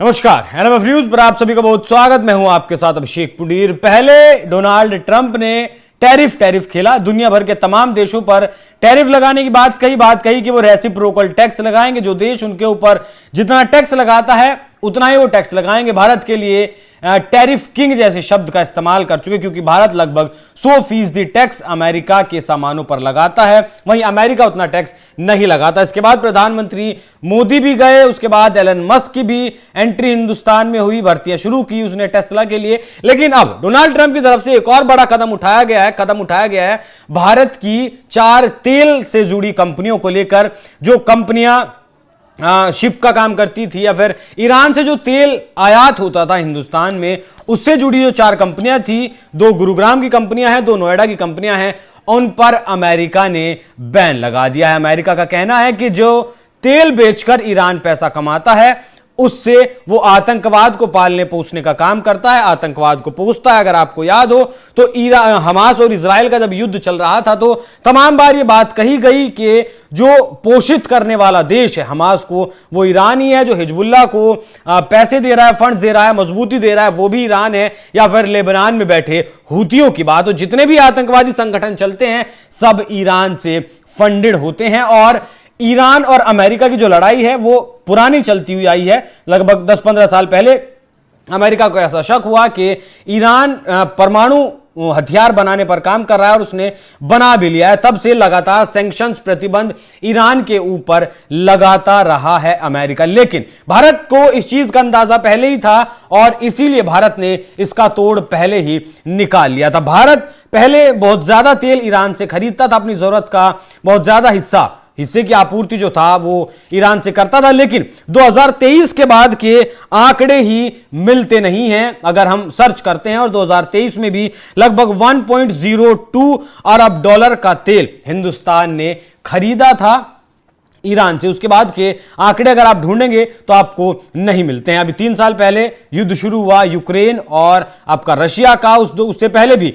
नमस्कार, NMF news पर आप सभी का बहुत स्वागत। मैं हूं आपके साथ अभिषेक पुडीर। पहले डोनाल्ड ट्रंप ने टैरिफ खेला, दुनिया भर के तमाम देशों पर टैरिफ लगाने की बात कही कि वो रेसिप्रोकल टैक्स लगाएंगे। जो देश उनके ऊपर जितना टैक्स लगाता है उतना ही वो टैक्स लगाएंगे। भारत के लिए टैरिफ किंग जैसे शब्द का इस्तेमाल कर चुके, क्योंकि भारत लगभग 100% टैक्स अमेरिका के सामानों पर लगाता है, वहीं अमेरिका उतना टैक्स नहीं लगाता। इसके बाद प्रधानमंत्री मोदी भी गए, उसके बाद एलन मस्क की भी एंट्री हिंदुस्तान में हुई, भर्तियां शुरू की उसने टेस्ला के लिए। लेकिन अब डोनाल्ड ट्रंप की तरफ से एक और बड़ा कदम उठाया गया है भारत की 4 तेल से जुड़ी कंपनियों को लेकर। जो कंपनियां शिप का काम करती थी या फिर ईरान से जो तेल आयात होता था हिंदुस्तान में, उससे जुड़ी जो 4 कंपनियां थी, 2 गुरुग्राम की कंपनियां हैं, 2 नोएडा की कंपनियां हैं, उन पर अमेरिका ने बैन लगा दिया है। अमेरिका का कहना है कि जो तेल बेचकर ईरान पैसा कमाता है उससे वो आतंकवाद को पालने पोसने का काम करता है, आतंकवाद को पोसता है। अगर आपको याद हो तो हमास और इजराइल का जब युद्ध चल रहा था तो तमाम बार ये बात कही गई कि जो पोषित करने वाला देश है हमास को, वो ईरान ही है। जो हिजबुल्लाह को पैसे दे रहा है, फंड्स दे रहा है, मजबूती दे रहा है, वो भी ईरान है। या फिर लेबनान में बैठे हूतियों की बात हो, जितने भी आतंकवादी संगठन चलते हैं सब ईरान से फंडेड होते हैं। और ईरान और अमेरिका की जो लड़ाई है वो पुरानी चलती हुई आई है। लगभग 10-15 साल पहले अमेरिका को ऐसा शक हुआ कि ईरान परमाणु हथियार बनाने पर काम कर रहा है और उसने बना भी लिया है। तब से लगातार सैंक्शंस, प्रतिबंध ईरान के ऊपर लगाता रहा है अमेरिका। लेकिन भारत को इस चीज का अंदाजा पहले ही था और इसीलिए भारत ने इसका तोड़ पहले ही निकाल लिया था। भारत पहले बहुत ज्यादा तेल ईरान से खरीदता था, अपनी जरूरत का बहुत ज्यादा हिस्से की आपूर्ति जो था वो ईरान से करता था। लेकिन 2023 के बाद के आंकड़े ही मिलते नहीं हैं अगर हम सर्च करते हैं, और 2023 में भी लगभग 1.02 अरब डॉलर का तेल हिंदुस्तान ने खरीदा था ईरान से। उसके बाद के आंकड़े अगर आप ढूंढेंगे तो आपको नहीं मिलते हैं। अभी 3 साल पहले युद्ध शुरू हुआ यूक्रेन और आपका रशिया का, उससे पहले भी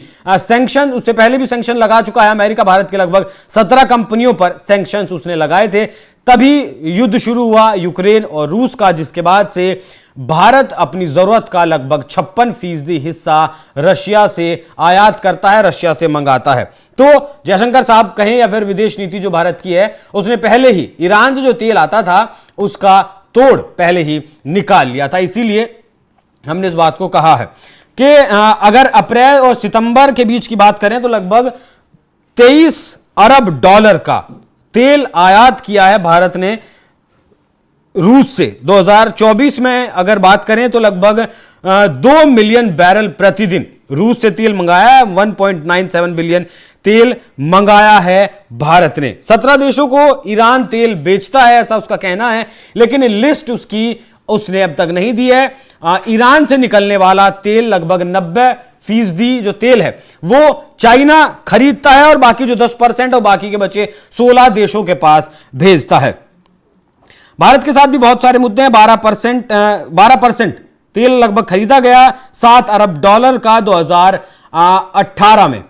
सैंक्शन लगा चुका है अमेरिका। भारत के लगभग 17 कंपनियों पर सैंक्शन उसने लगाए थे। तभी युद्ध शुरू हुआ यूक्रेन और रूस का, जिसके बाद से भारत अपनी जरूरत का लगभग 56% हिस्सा रशिया से आयात करता है, रशिया से मंगाता है। तो जयशंकर साहब कहें या फिर विदेश नीति जो भारत की है, उसने पहले ही ईरान से जो तेल आता था उसका तोड़ पहले ही निकाल लिया था। इसीलिए हमने इस बात को कहा है कि अगर अप्रैल और सितंबर के बीच की बात करें तो लगभग 23 अरब डॉलर का तेल आयात किया है भारत ने रूस से। 2024 में अगर बात करें तो लगभग 2 मिलियन बैरल प्रतिदिन रूस से तेल मंगाया है। 1.97 बिलियन तेल मंगाया है भारत ने। 17 देशों को ईरान तेल बेचता है ऐसा उसका कहना है, लेकिन लिस्ट उसने अब तक नहीं दी है। ईरान से निकलने वाला तेल लगभग 90% जो तेल है वो चाइना खरीदता है और बाकी जो 10% और बाकी के बचे 16 देशों के पास भेजता है। भारत के साथ भी बहुत सारे मुद्दे हैं। 12% तेल लगभग खरीदा गया 7 अरब डॉलर का 2018 में,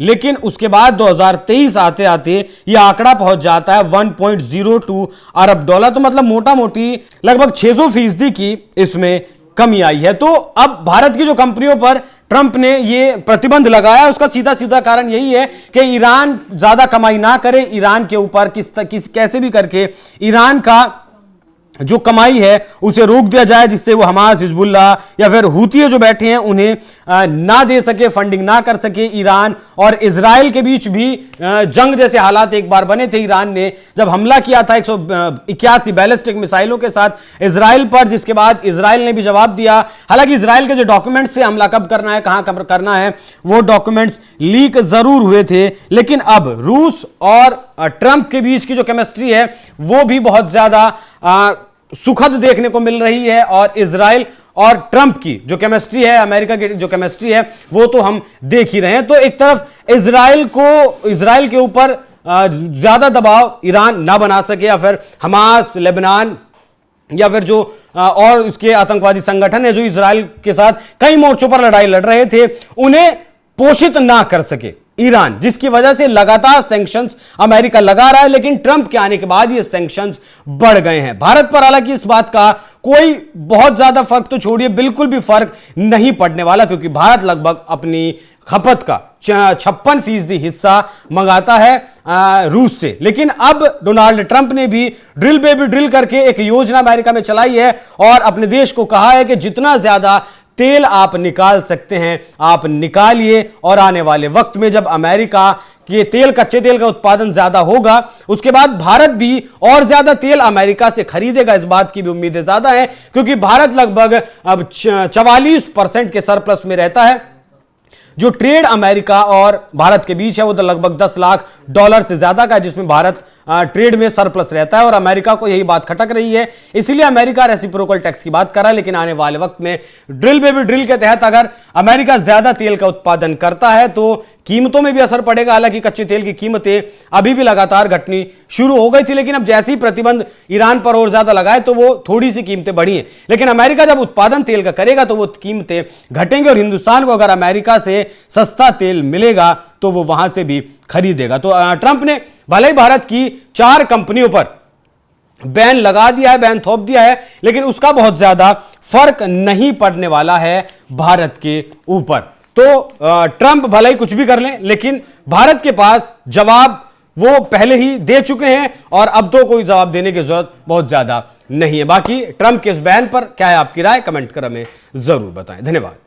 लेकिन उसके बाद 2023 आते आते यह आंकड़ा पहुंच जाता है 1.02 अरब डॉलर। तो मतलब मोटा मोटी लगभग 600% की इसमें कमी आई है। तो अब भारत की जो कंपनियों पर ट्रंप ने ये प्रतिबंध लगाया, उसका सीधा कारण यही है कि ईरान ज्यादा कमाई ना करे, ईरान के ऊपर कैसे भी करके ईरान का जो कमाई है उसे रोक दिया जाए, जिससे वो हमास, हिजबुल्लाह या फिर हूती जो बैठे हैं उन्हें ना दे सके, फंडिंग ना कर सके। ईरान और इजराइल के बीच भी जंग जैसे हालात एक बार बने थे। ईरान ने जब हमला किया था 181 बैलिस्टिक मिसाइलों के साथ इजराइल पर, जिसके बाद इजराइल ने भी जवाब दिया। हालांकि इजराइल के जो डॉक्यूमेंट्स से हमला कब करना है, कहां कब करना है, वो डॉक्यूमेंट्स लीक जरूर हुए थे। लेकिन अब रूस और ट्रंप के बीच की जो केमिस्ट्री है वो भी बहुत ज्यादा सुखद देखने को मिल रही है। और इजराइल और ट्रंप की जो केमिस्ट्री है, अमेरिका की जो केमिस्ट्री है, वो तो हम देख ही रहे हैं। तो एक तरफ इजराइल के ऊपर ज्यादा दबाव ईरान ना बना सके, या फिर हमास, लेबनान या फिर जो और इसके आतंकवादी संगठन है जो इजराइल के साथ कई मोर्चों पर लड़ाई लड़ रहे थे, उन्हें पोषित ना कर सके ईरान, जिसकी वजह से लगातार सैंक्शंस अमेरिका लगा रहा है, लेकिन ट्रंप के आने के बाद ये सैंक्शंस बढ़ गए हैं। भारत पर हालांकि इस बात का कोई बहुत ज्यादा फर्क तो छोड़िए, बिल्कुल भी फर्क नहीं पड़ने वाला, क्योंकि भारत लगभग अपनी खपत का 56% हिस्सा मंगाता है रूस से। लेकिन अब डोनाल्ड ट्रंप ने भी ड्रिल बेबी ड्रिल करके एक योजना अमेरिका में चलाई है और अपने देश को कहा है कि जितना ज्यादा तेल आप निकाल सकते हैं आप निकालिए, और आने वाले वक्त में जब अमेरिका के कच्चे तेल का उत्पादन ज्यादा होगा, उसके बाद भारत भी और ज्यादा तेल अमेरिका से खरीदेगा। इस बात की भी उम्मीदें ज्यादा हैं, क्योंकि भारत लगभग अब 44% के सरप्लस में रहता है। जो ट्रेड अमेरिका और भारत के बीच है वो तो लगभग $10 लाख से ज्यादा का है, जिसमें भारत ट्रेड में सरप्लस रहता है, और अमेरिका को यही बात खटक रही है। इसीलिए अमेरिका रेसिप्रोकल टैक्स की बात कर रहा है। लेकिन आने वाले वक्त में ड्रिल बेबी ड्रिल के तहत अगर अमेरिका ज्यादा तेल का उत्पादन करता है तो कीमतों में भी असर पड़ेगा। हालांकि कच्चे तेल की कीमतें अभी भी लगातार घटनी शुरू हो गई थी, लेकिन अब जैसे ही प्रतिबंध ईरान पर और ज्यादा लगाए तो वो थोड़ी सी कीमतें बढ़ी हैं। लेकिन अमेरिका जब उत्पादन तेल का करेगा तो वो कीमतें घटेंगे, और हिंदुस्तान को अगर अमेरिका से सस्ता तेल मिलेगा तो वो वहां से भी खरीदेगा। तो ट्रंप ने भले ही भारत की 4 कंपनियों पर बैन लगा दिया है, बैन थोप दिया है, लेकिन उसका बहुत ज्यादा फर्क नहीं पड़ने वाला है भारत के ऊपर। तो ट्रंप भले ही कुछ भी कर लें, लेकिन भारत के पास जवाब वो पहले ही दे चुके हैं, और अब तो कोई जवाब देने की जरूरत बहुत ज्यादा नहीं है। बाकी ट्रंप के इस बयान पर क्या है आपकी राय, कमेंट कर हमें जरूर बताएं। धन्यवाद।